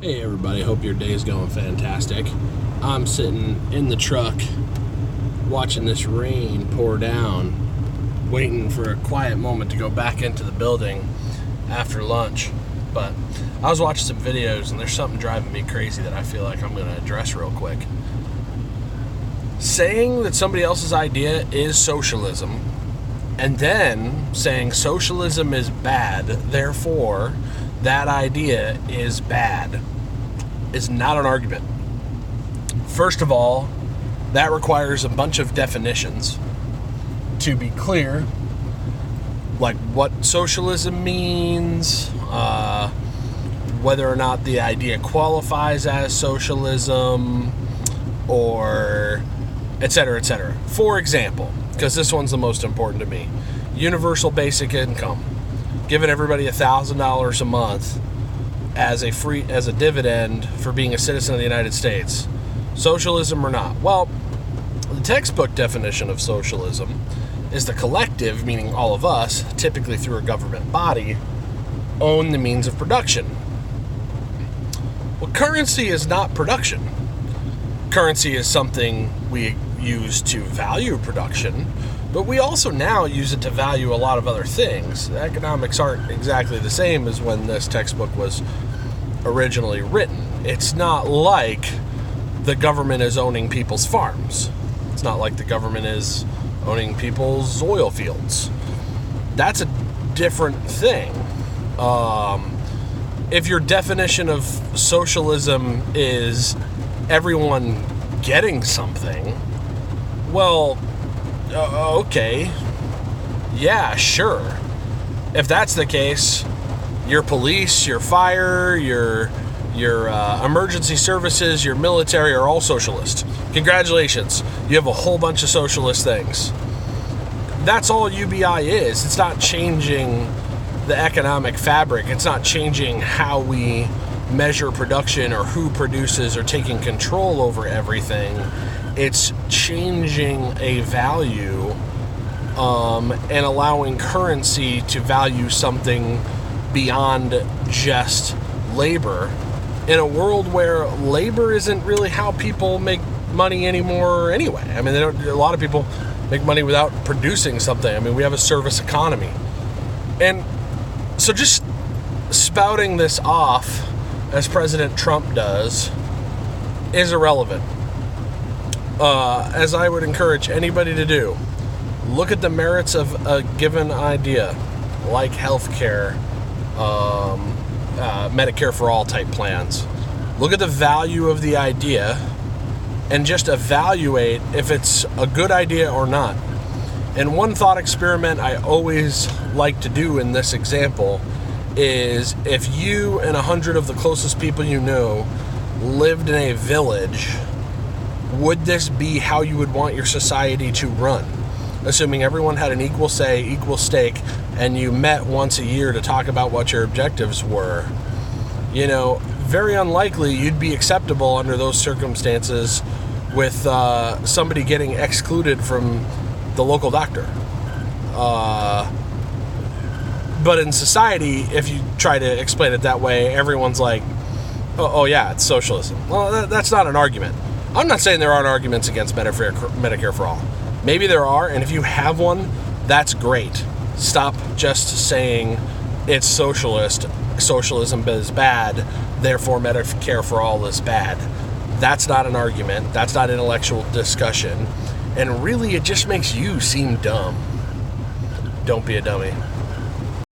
Hey everybody, hope your day is going fantastic. I'm sitting in the truck watching this rain pour down, waiting for a quiet moment to go back into the building after lunch. But I was watching some videos and there's something driving me crazy that I feel like I'm going to address real quick. Saying that somebody else's idea is socialism and then saying socialism is bad, therefore that idea is bad, is not an argument. First of all, that requires a bunch of definitions. To be clear, like what socialism means, whether or not the idea qualifies as socialism, or etc., etc. For example, because this one's the most important to me, universal basic income. Giving everybody $1,000 a month as a dividend for being a citizen of the United States. Socialism or not? Well, the textbook definition of socialism is the collective, meaning all of us, typically through a government body, own the means of production. Well, currency is not production. Currency is something we use to value production, but we also now use it to value a lot of other things. The economics aren't exactly the same as when this textbook was originally written. It's not like the government is owning people's farms. It's not like the government is owning people's oil fields. That's a different thing. If your definition of socialism is everyone getting something, well, okay, yeah, sure. If that's the case, your police, your fire, your emergency services, your military are all socialist. Congratulations, you have a whole bunch of socialist things. That's all UBI is. It's not changing the economic fabric. It's not changing how we measure production or who produces or taking control over everything. It's changing a value and allowing currency to value something beyond just labor in a world where labor isn't really how people make money anymore anyway. I mean, a lot of people make money without producing something. I mean, we have a service economy. And so just spouting this off as President Trump does is irrelevant. As I would encourage anybody to do, look at the merits of a given idea, like healthcare, Medicare for all type plans. Look at the value of the idea and just evaluate if it's a good idea or not. And one thought experiment I always like to do in this example is if you and 100 of the closest people you know lived in a village, would this be how you would want your society to run? Assuming everyone had an equal say, equal stake, and you met once a year to talk about what your objectives were. You know, very unlikely you'd be acceptable under those circumstances with somebody getting excluded from the local doctor. But in society, if you try to explain it that way, everyone's like, oh yeah, it's socialism. Well, that's not an argument. I'm not saying there aren't arguments against Medicare for all. Maybe there are, and if you have one, that's great. Stop just saying it's socialist, socialism is bad, therefore Medicare for all is bad. That's not an argument. That's not intellectual discussion. And really, it just makes you seem dumb. Don't be a dummy.